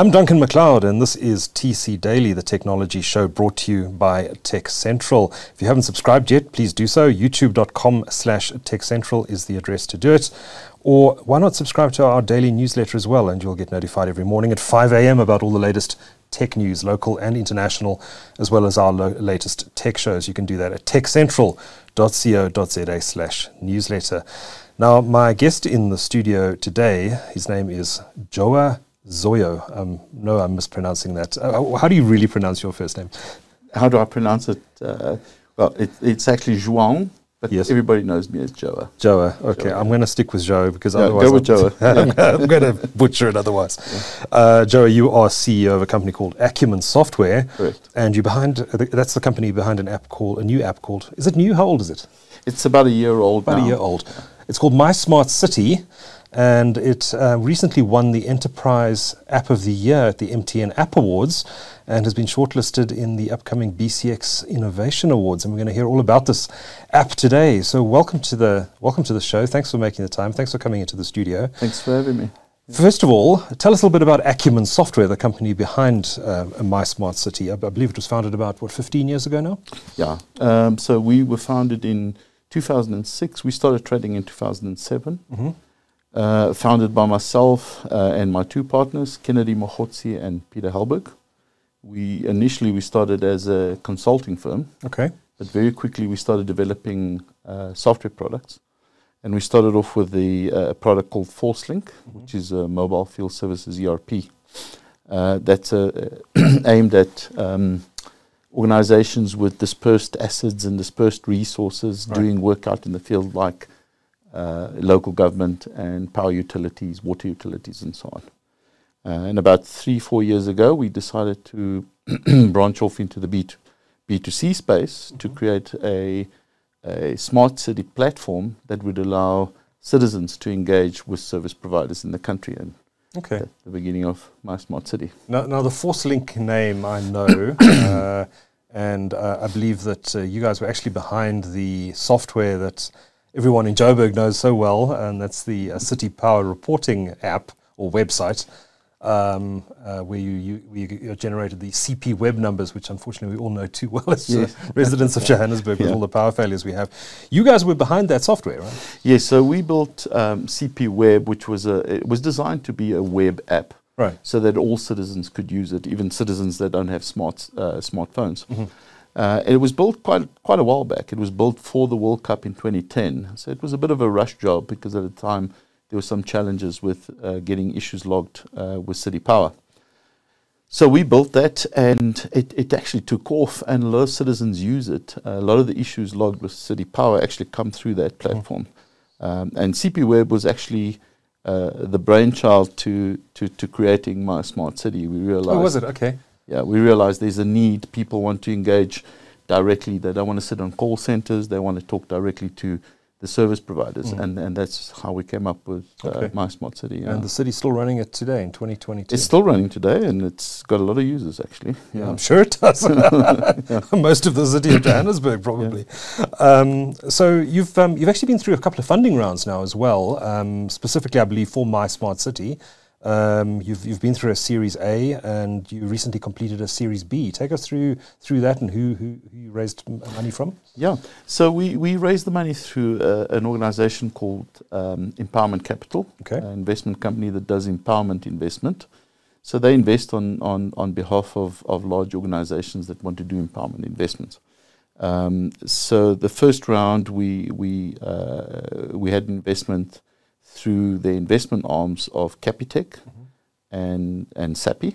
I'm Duncan McLeod, and this is TC Daily, the technology show brought to you by TechCentral. If you haven't subscribed yet, please do so. youtube.com/TechCentral is the address to do it. Or why not subscribe to our daily newsletter as well, and you'll get notified every morning at 5 a.m. about all the latest tech news, local and international, as well as our latest tech shows. You can do that at techcentral.co.za/newsletter. Now, my guest in the studio today, his name is Joao Zoio. No, I'm mispronouncing that. How do you really pronounce your first name? How do I pronounce it? Well, it's actually Joao, but yes, everybody knows me as Joao. Joao, okay. Joao. I'm going to stick with Joao because otherwise go with Joao. I'm going to butcher it otherwise. Yeah. Joao, you are CEO of a company called Acumen Software. Correct. And you're that's the company behind a new app called, is it new? How old is it? It's about a year old now. About a year old. Yeah. It's called My Smart City. And it recently won the Enterprise App of the Year at the MTN App Awards and has been shortlisted in the upcoming BCX Innovation Awards. And we're going to hear all about this app today. So welcome to the show. Thanks for making the time. Thanks for coming into the studio. Thanks for having me. First of all, tell us a little bit about Acumen Software, the company behind My Smart City. I believe it was founded about, 15 years ago now? Yeah. So we were founded in 2006. We started trading in 2007. Mm-hmm. Founded by myself and my two partners, Kennedy Mohotsi and Peter Helberg. Initially we started as a consulting firm. Okay. But very quickly we started developing software products. And we started off with a product called ForceLink, which is a mobile field services ERP. That's aimed at organizations with dispersed assets and dispersed resources, right, doing work out in the field like local government and power utilities, water utilities, and so on. And about 3-4 years ago, we decided to branch off into the B2C space to create a smart city platform that would allow citizens to engage with service providers in the country. And okay, the beginning of My Smart City. Now the ForceLink name I know, and I believe that you guys were actually behind the software that everyone in Joburg knows so well, and that's the City Power Reporting app or website, where you generated the CP web numbers, which unfortunately we all know too well as residents of Johannesburg with all the power failures we have. You guys were behind that software, right? Yes, so we built CP Web, which was designed to be a web app, right, so that all citizens could use it, even citizens that don't have smartphones. Mm-hmm. It was built quite a while back. It was built for the World Cup in 2010. So it was a bit of a rush job because at the time there were some challenges with getting issues logged with City Power. So we built that and it actually took off and a lot of citizens use it. A lot of the issues logged with City Power actually come through that platform. And CP Web was actually the brainchild to creating My Smart City. We realized. Oh, was it? Okay. Yeah, we realize there's a need. People want to engage directly. They don't want to sit on call centers. They want to talk directly to the service providers. And that's how we came up with My Smart City. Yeah. And the city's still running it today in 2022. It's still running today, and it's got a lot of users, actually. Yeah, I'm sure it does. Most of the city of Johannesburg, probably. Yeah. So you've actually been through a couple of funding rounds now as well, specifically, I believe, for My Smart City. You've been through a Series A and you recently completed a Series B. Take us through that and who you raised money from. Yeah, so we raised the money through an organization called Empowerment Capital, an investment company that does empowerment investment. So they invest on behalf of large organizations that want to do empowerment investments. So the first round we had investment through the investment arms of Capitec and SAPI,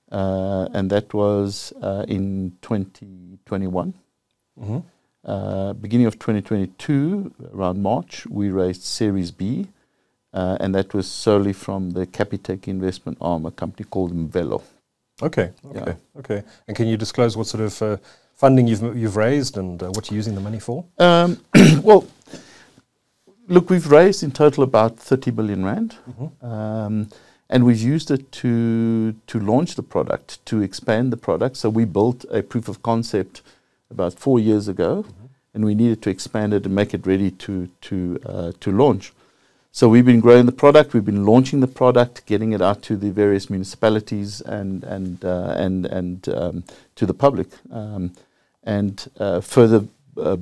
and that was in 2021. Beginning of 2022, around March, we raised Series B, and that was solely from the Capitec investment arm, a company called Mvelo. Okay. And can you disclose what sort of funding you've raised and what you're using the money for? Well, look, we've raised in total about 30 billion rand, and we've used it to launch the product, to expand the product. So we built a proof of concept about 4 years ago, and we needed to expand it and make it ready to launch. So we've been growing the product. We've been launching the product, getting it out to the various municipalities and to the public, and further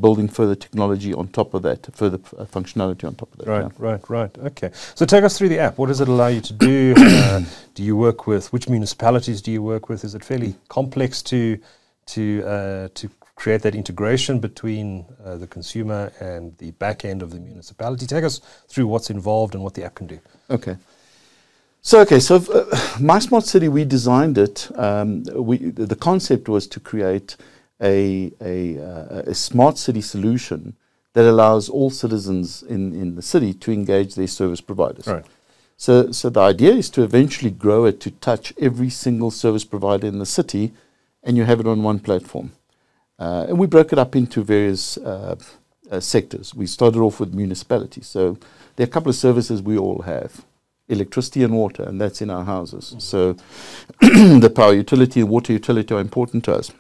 building further technology on top of that, further functionality on top of that. Right. Okay. So take us through the app. What does it allow you to do? Do you work with, which municipalities do you work with? Is it fairly complex to create that integration between the consumer and the back end of the municipality? Take us through what's involved and what the app can do. Okay. So My Smart City, we designed it. The concept was to create a smart city solution that allows all citizens in the city to engage their service providers. Right. So the idea is to eventually grow it to touch every single service provider in the city, and you have it on one platform. And we broke it up into various sectors. We started off with municipalities. So there are a couple of services we all have: electricity and water, and that's in our houses. Mm-hmm. So the power utility and water utility are important to us.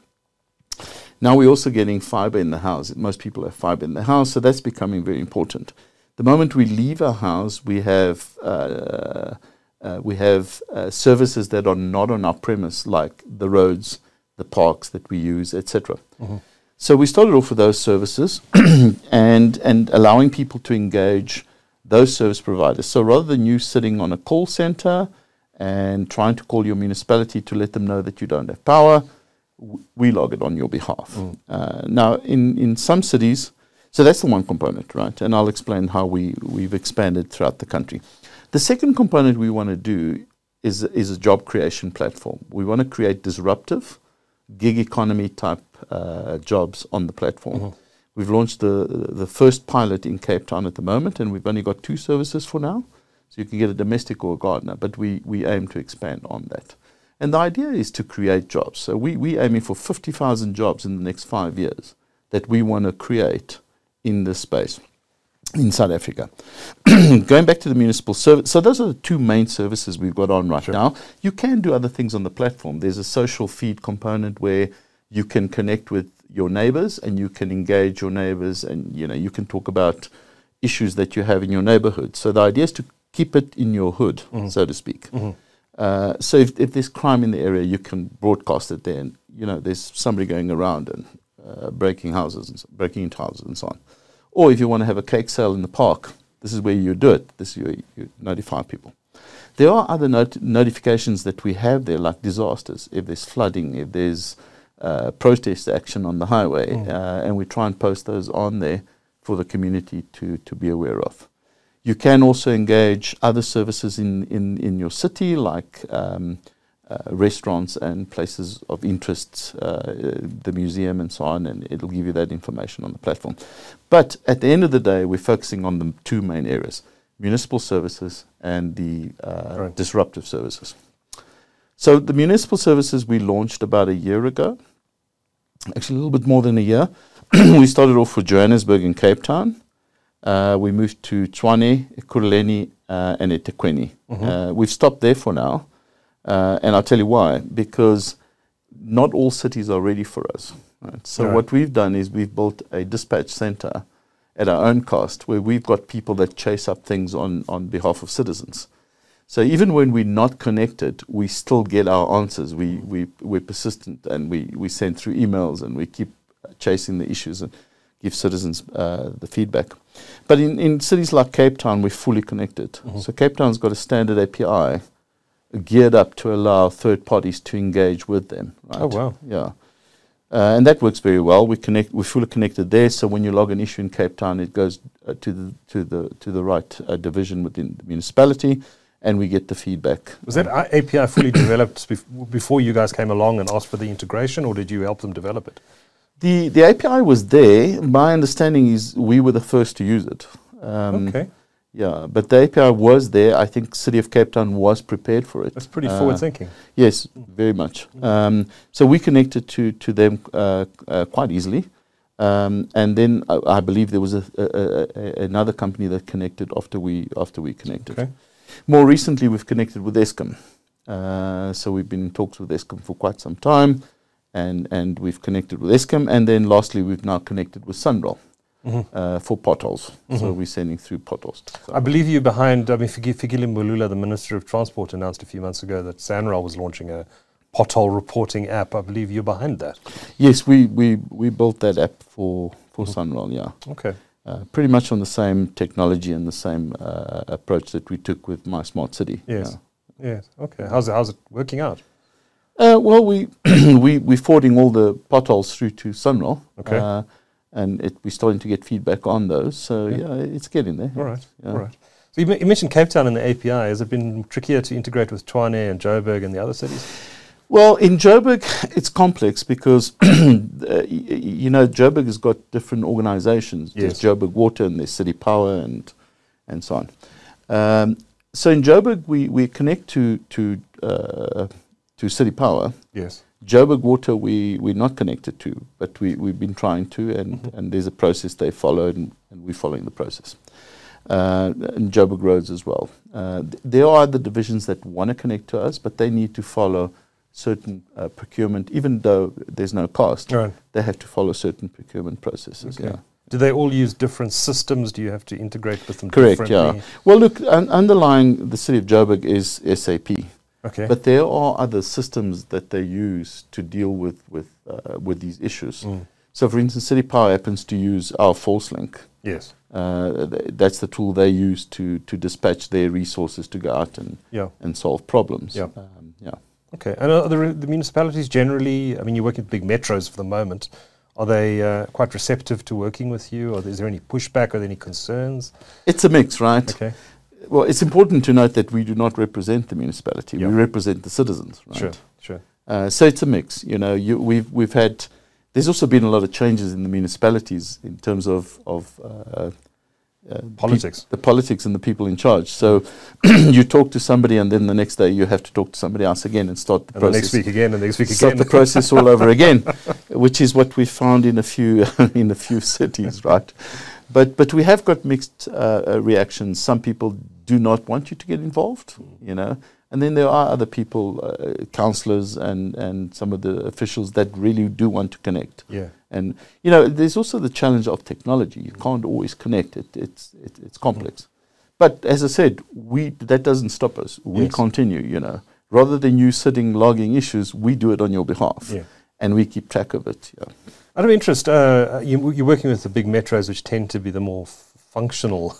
Now we're also getting fiber in the house. Most people have fiber in the house, so that's becoming very important. The moment we leave our house, we have services that are not on our premise, like the roads, the parks that we use, etc. Mm-hmm. So we started off with those services and allowing people to engage those service providers. So rather than you sitting on a call center and trying to call your municipality to let them know that you don't have power, we log it on your behalf. Mm. Now, in some cities, so that's the one component, right? And I'll explain how we've expanded throughout the country. The second component we want to do is a job creation platform. We want to create disruptive, gig economy type jobs on the platform. Mm-hmm. We've launched the first pilot in Cape Town at the moment, and we've only got 2 services for now. So you can get a domestic or a gardener, but we aim to expand on that. And the idea is to create jobs. So we're aiming for 50,000 jobs in the next 5 years that we want to create in this space in South Africa. Going back to the municipal service, so those are the 2 main services we've got on right now. You can do other things on the platform. There's a social feed component where you can connect with your neighbors and you can engage your neighbors, and you can talk about issues that you have in your neighborhood. So the idea is to keep it in your hood, mm-hmm. so to speak. Mm-hmm. So if there's crime in the area, you can broadcast it there, and there's somebody going around and breaking into houses and so on. Or if you want to have a cake sale in the park, this is where you do it. This is where you notify people. There are other notifications that we have there, like disasters. If there's flooding, if there's protest action on the highway, and we try and post those on there for the community to be aware of. You can also engage other services in your city, like restaurants and places of interest, the museum and so on, and it'll give you that information on the platform. But at the end of the day, we're focusing on the 2 main areas: municipal services and the disruptive services. So the municipal services we launched about a year ago, actually a little bit more than a year. We started off with Johannesburg and Cape Town. We moved to Tshwane, Ekurhuleni, and eThekwini. Mm-hmm. We've stopped there for now, and I'll tell you why. Because not all cities are ready for us. Right? So what we've done is we've built a dispatch center at our own cost, where we've got people that chase up things on behalf of citizens. So even when we're not connected, we still get our answers. We're persistent, and we send through emails, and we keep chasing the issues and give citizens the feedback. But in cities like Cape Town, we're fully connected. Mm-hmm. So Cape Town's got a standard API geared up to allow third parties to engage with them. Right? Oh, wow. Yeah. And that works very well. We're fully connected there. So when you log an issue in Cape Town, it goes to the right division within the municipality, and we get the feedback. Was that API fully developed before you guys came along and asked for the integration, or did you help them develop it? The API was there. My understanding is we were the first to use it. Okay. Yeah, but the API was there. I think City of Cape Town was prepared for it. That's pretty forward thinking. Yes, very much. So we connected to them quite easily. And then I believe there was another company that connected after we connected. Okay. More recently, we've connected with Eskom. So we've been in talks with Eskom for quite some time. And we've connected with Eskom, and then lastly we've now connected with Sunroll. for potholes. So we're sending through potholes. So I believe you're behind, Fikile Mbalula, the Minister of Transport, announced a few months ago that SANRAL was launching a pothole reporting app. I believe you're behind that. yes, we built that app for SANRAL, yeah. Okay. Pretty much on the same technology and the same approach that we took with My Smart City. Yes. Yes. Okay. How's it working out? Well, we're forwarding all the potholes through to SANRAL. Okay. And we're starting to get feedback on those. So, yeah, it's getting there. All right. Yeah. All right. So you mentioned Cape Town and the API. Has it been trickier to integrate with Tshwane and Joburg and the other cities? Well, in Joburg, it's complex because, Joburg has got different organizations. Yes. There's Joburg Water and there's City Power and so on. So in Joburg, we connect to City Power. Yes. Joburg Water, we're not connected to, but we've been trying to, and there's a process they follow, and we're following the process. And Joburg Roads as well. There are other divisions that want to connect to us, but they need to follow certain procurement, even though there's no cost. Right. They have to follow certain procurement processes. Okay. Yeah. Do they all use different systems? Do you have to integrate with them Correct, differently? yeah. Well, look, underlying the city of Joburg is SAP. Okay. But there are other systems that they use to deal with these issues. So, for instance, City Power happens to use our Force Link. Yes. That's the tool they use to dispatch their resources to go out and solve problems. Yeah. Yeah. Okay. And are the municipalities generally, I mean, you're working with big metros for the moment. Are they quite receptive to working with you? Or is there any pushback? Are there any concerns? It's a mix, right? Okay. Well, it's important to note that we do not represent the municipality. Yeah. We represent the citizens, right? Sure, sure. So it's a mix. We've had. There's also been a lot of changes in the municipalities in terms of Politics. The politics and the people in charge. So you talk to somebody, and then the next day you have to talk to somebody else again and start the process. The next week again, and the next week start again. the process all over again, which is what we found in a few cities, right? But we have got mixed reactions. Some people do not want you to get involved, and then there are other people, councillors and some of the officials that really do want to connect. Yeah. And there's also the challenge of technology. You can't always connect. It's complex. But as I said, that doesn't stop us. We continue. Rather than you sitting logging issues, we do it on your behalf, and we keep track of it. Yeah. Out of interest, you're working with the big metros, which tend to be the more functional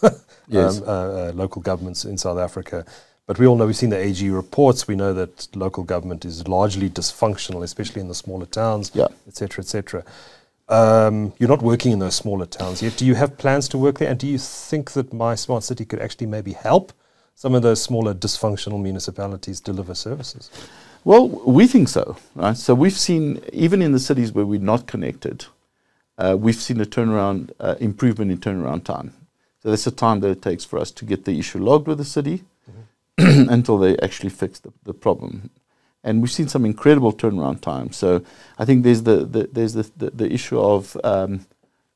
local governments in South Africa. But we all know, we've seen the AG reports, we know that local government is largely dysfunctional, especially in the smaller towns, et cetera, et cetera. You're not working in those smaller towns yet. Do you have plans to work there? And do you think that My Smart City could actually maybe help some of those smaller dysfunctional municipalities deliver services? Well, we think so, right? So we've seen, even in the cities where we're not connected, we've seen a turnaround, improvement in turnaround time. So that's the time that it takes for us to get the issue logged with the city until they actually fix the problem. And we've seen some incredible turnaround time. So I think there's the issue of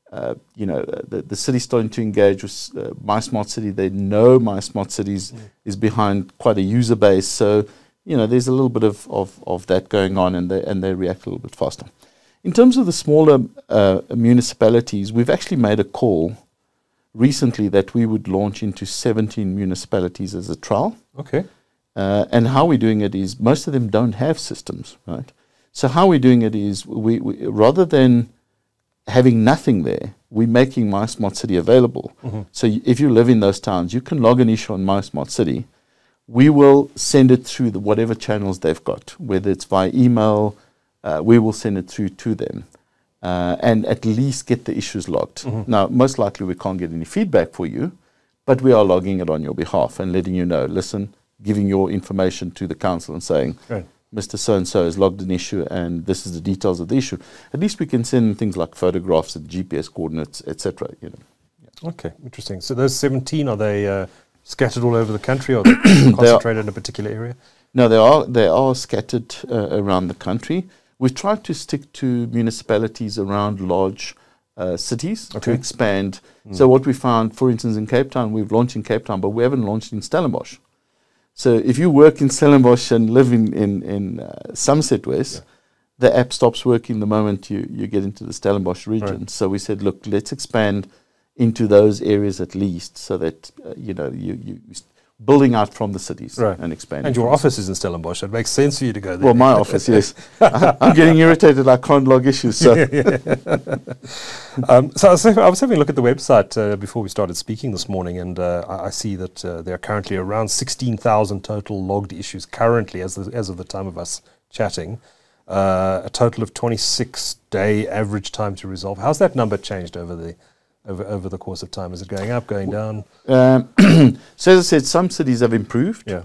the city starting to engage with My Smart City. They know My Smart City is behind quite a user base. So there's a little bit of that going on, and they react a little bit faster. In terms of the smaller municipalities, we've actually made a call recently that we would launch into 17 municipalities as a trial. Okay. And how we're doing it is, most of them don't have systems, right? So how we're doing it is, we rather than having nothing there, we're making My Smart City available. So if you live in those towns, you can log an issue on My Smart City. We will send it through whatever channels they've got, whether it's via email, we will send it through to them. And at least get the issues logged. Now, most likely we can't get any feedback for you, but we are logging it on your behalf and letting you know, listen, giving your information to the council and saying, Mr. So-and-so has logged an issue and this is the details of the issue. At least we can send things like photographs and GPS coordinates, etc. Okay, interesting. So those 17, are they scattered all over the country, or are they concentrated in a particular area? No, they are scattered around the country. We've tried to stick to municipalities around large cities to expand. So what we found, for instance, in Cape Town, we've launched in Cape Town, but we haven't launched in Stellenbosch. So if you work in Stellenbosch and live in Somerset West, the app stops working the moment you get into the Stellenbosch region. Right. So we said, look, let's expand into those areas at least, so that you building out from the cities and expanding. And your office is in Stellenbosch. It makes sense for you to go there. Well, my office, yes. I'm getting irritated. I can't log issues. So, so I was having a look at the website before we started speaking this morning, and I see that there are currently around 16,000 total logged issues currently, as of the time of us chatting. A total of 26-day average time to resolve. How's that number changed over the course of time? Is it going up, going down? So as I said, some cities have improved. Yeah.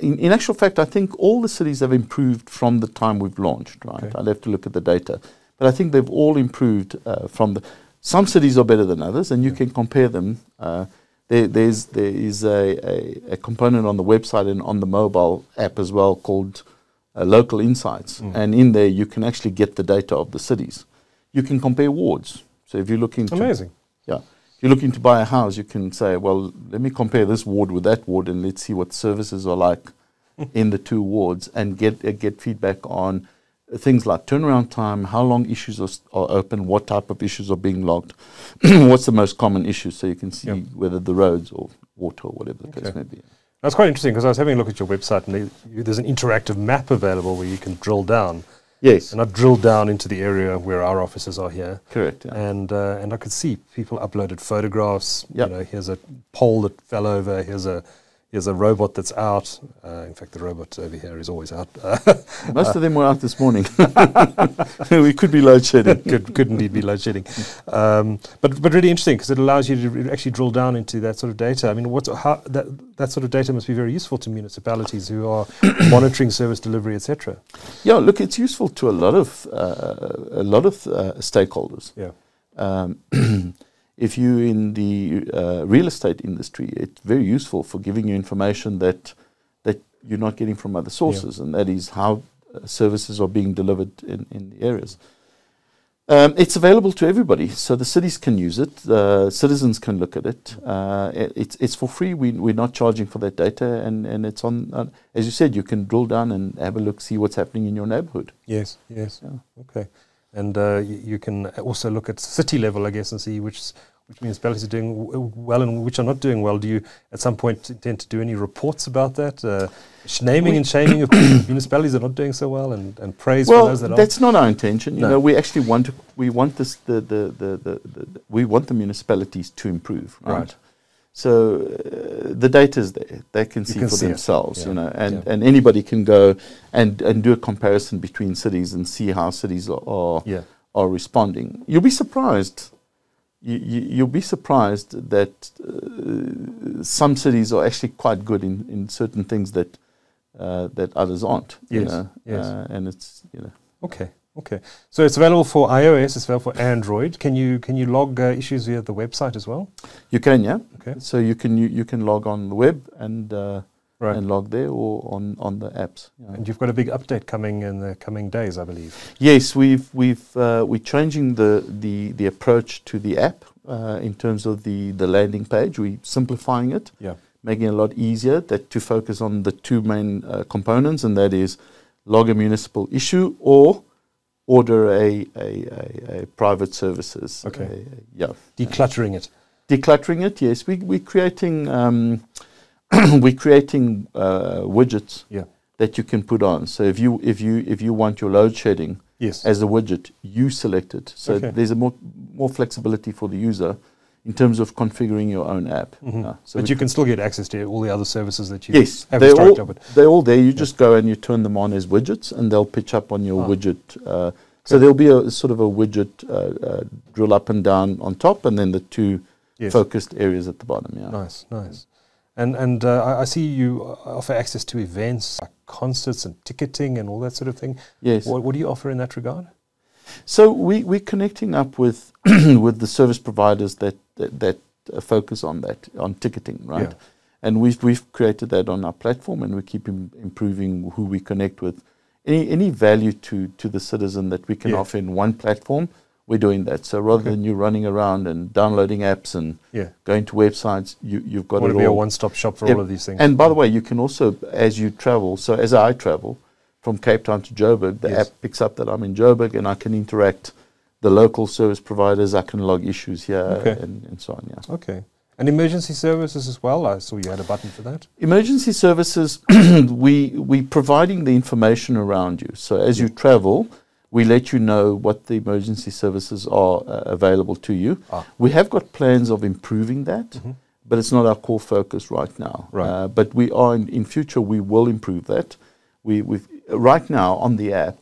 In actual fact, I think all the cities have improved from the time we've launched. Right. Okay. I'll have to look at the data, but I think they've all improved from the. Some cities are better than others, and you can compare them. There is a component on the website and on the mobile app as well called Local Insights, and in there you can actually get the data of the cities. You can compare wards. So if you're looking to, amazing. Yeah. If you're looking to buy a house, you can say, well, let me compare this ward with that ward, and let's see what services are like in the two wards, and get feedback on things like turnaround time, how long issues are open, what type of issues are being logged, what's the most common issues, so you can see whether the roads or water or whatever the case may be. That's quite interesting, because I was having a look at your website, and there's an interactive map available where you can drill down. Yes. And I drilled down into the area where our offices are here. Correct. Yeah. And I could see people uploaded photographs. Yep. Here's a pole that fell over. Here's a robot that's out. In fact, the robot over here is always out. Most of them were out this morning. We could be load shedding. Could indeed be load shedding. But really interesting, because it allows you to actually drill down into that sort of data. I mean, that sort of data must be very useful to municipalities who are monitoring service delivery, etc. Yeah, look, it's useful to a lot of stakeholders. Yeah. If you're in the real estate industry, it's very useful for giving you information that you're not getting from other sources, and that is how services are being delivered in the areas. It's available to everybody, so the cities can use it, citizens can look at it. It's for free. We're not charging for that data, and it's on. As you said, you can drill down and have a look, see what's happening in your neighborhood. Yes. Yeah. Okay. And you can also look at city level, I guess, and see which municipalities are doing well and which are not doing well. Do you, at some point, intend to do any reports about that? Naming and shaming of municipalities that are not doing so well, and praise for those that are? Well, that's not our intention. You know, we actually want the municipalities to improve, right? So the data is there; they can see for themselves, and anybody can go and do a comparison between cities and see how cities are responding. You'll be surprised. You'll be surprised that some cities are actually quite good in certain things that others aren't. Yes. And it's Okay. So it's available for iOS. It's available for Android. Can you log issues via the website as well? You can, yeah. Okay. So you can log on the web and log there, or on the apps. Yeah. And you've got a big update coming in the coming days, I believe. Yes, we're changing the approach to the app in terms of the landing page. We're simplifying it, making it a lot easier to focus on the two main components, and that is log a municipal issue or order a private services. Okay. Decluttering it. Decluttering it. Yes, we're creating widgets that you can put on. So if you want your load shedding as a widget, you select it. So there's a more flexibility for the user in terms of configuring your own app. So but you can still get access to all the other services that you have they're all there. You just go and you turn them on as widgets, and they'll pitch up on your widget. So there'll be a sort of a widget drill up and down on top, and then the two focused areas at the bottom. Yeah. Nice. And I see you offer access to events like concerts and ticketing and all that sort of thing. Yes. What do you offer in that regard? So we're connecting up with with the service providers that focus on ticketing, right? Yeah. And we've created that on our platform, and we keep improving who we connect with. Any value to the citizen that we can offer in one platform, we're doing that. So rather than you running around and downloading apps and going to websites, you've got it all. Want to be a one-stop shop for all of these things. And by the way, you can also, as you travel, so as I travel, from Cape Town to Joburg, the Yes. app picks up that I'm in Joburg, and I can interact the local service providers. I can log issues here, Okay. and so on. Yeah. Okay. And emergency services as well? I saw you had a button for that. Emergency services, we providing the information around you. So as you travel, we let you know what the emergency services are available to you. We have got plans of improving that, but it's not our core focus right now. Right. But we are in future. We will improve that. We've right now on the app.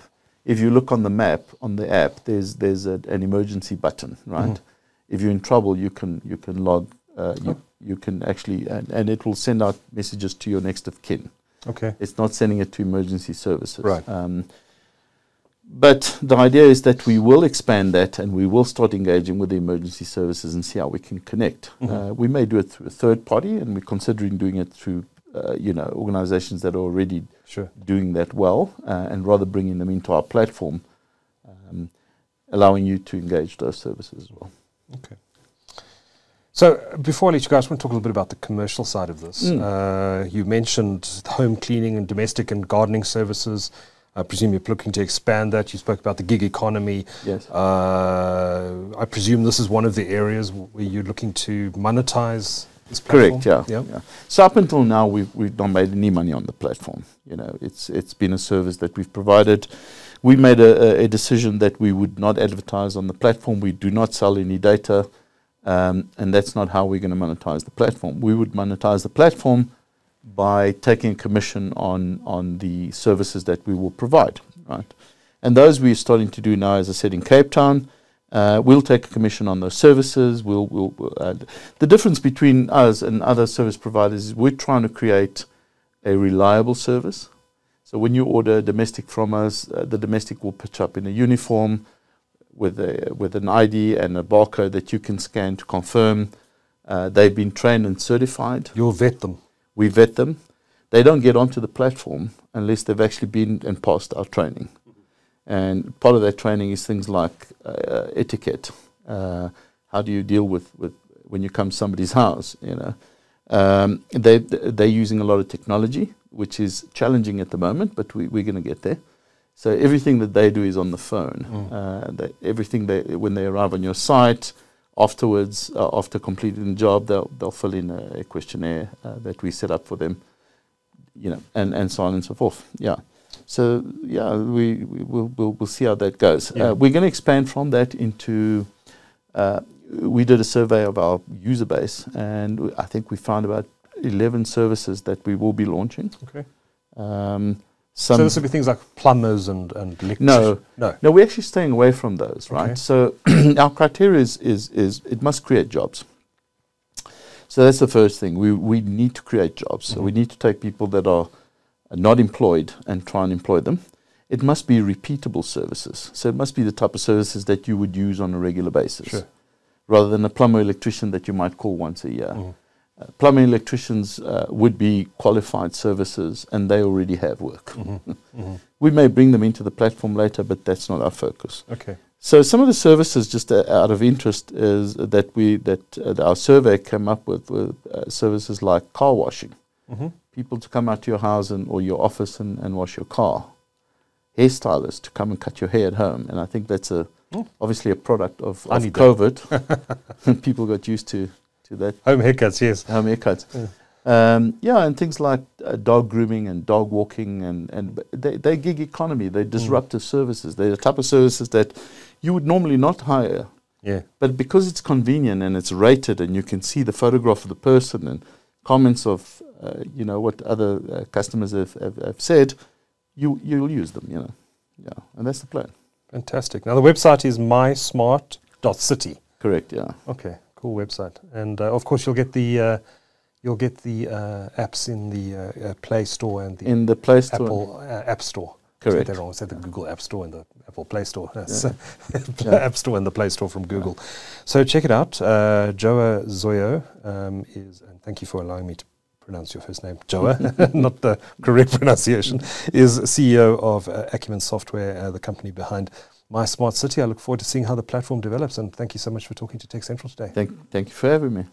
If you look on the map on the app, there's an emergency button. Right. If you're in trouble, you can log. You can actually, and it will send out messages to your next of kin. Okay. It's not sending it to emergency services. Right. But the idea is that we will expand that, and we will start engaging with the emergency services and see how we can connect. We may do it through a third party, and we're considering doing it through organizations that are already doing that well, and rather bringing them into our platform, allowing you to engage those services as well. Okay. So before I let you guys, I want to talk a little bit about the commercial side of this. You mentioned home cleaning and domestic and gardening services. I presume you're looking to expand that. You spoke about the gig economy. Yes. I presume this is one of the areas where you're looking to monetize this platform? Correct, yeah. So up until now, we've not made any money on the platform. It's been a service that we've provided. We made a decision that we would not advertise on the platform. We do not sell any data. And that's not how we're going to monetize the platform. We would monetize the platform by taking a commission on the services that we will provide, right? And those we're starting to do now, as I said, in Cape Town. We'll take a commission on those services. The difference between us and other service providers is we're trying to create a reliable service. So when you order domestic from us, the domestic will pitch up in a uniform with an ID and a barcode that you can scan to confirm they've been trained and certified. You'll vet them. We vet them. They don't get onto the platform unless they've actually been and passed our training. And part of that training is things like etiquette. How do you deal with when you come to somebody's house? They're using a lot of technology, which is challenging at the moment, but we're going to get there. So everything that they do is on the phone. When they arrive on your site, afterwards, after completing the job, they'll fill in a questionnaire that we set up for them, and so on and so forth. Yeah. So we'll see how that goes. Yeah. We're going to expand from that into. We did a survey of our user base, and I think we found about 11 services that we will be launching. Okay. So this would be things like plumbers and electricians? No, we're actually staying away from those, right? Okay. So our criteria is it must create jobs. So that's the first thing. We need to create jobs. So we need to take people that are not employed and try and employ them. It must be repeatable services. So it must be the type of services that you would use on a regular basis, rather than a plumber electrician that you might call once a year. Plumbing electricians would be qualified services, and they already have work. We may bring them into the platform later, but that's not our focus. Okay. So some of the services, just out of interest, is that our survey came up with services like car washing. People to come out to your house or your office and wash your car. Hairstylists to come and cut your hair at home, and I think that's obviously a product of COVID. People got used to that. Home haircuts, yes. Home haircuts. And things like dog grooming and dog walking, and they gig economy. They're disruptive services. They're the type of services that you would normally not hire. Yeah. But because it's convenient and it's rated, and you can see the photograph of the person and comments of what other customers have said, you'll use them. Yeah, and that's the plan. Fantastic. Now the website is mysmart.city. Correct. Yeah. Okay. Cool website, and of course you'll get the apps in the Play Store and the Play Store. Apple App Store. Correct. I said that wrong. I said the Google App Store and the Apple Play Store. App Store and the Play Store from Google. So check it out. Joao Zoio is, and thank you for allowing me to pronounce your first name, Joao, not the correct pronunciation, is CEO of Acumen Software, the company behind My Smart City. I look forward to seeing how the platform develops, and thank you so much for talking to TechCentral today. Thank you for having me.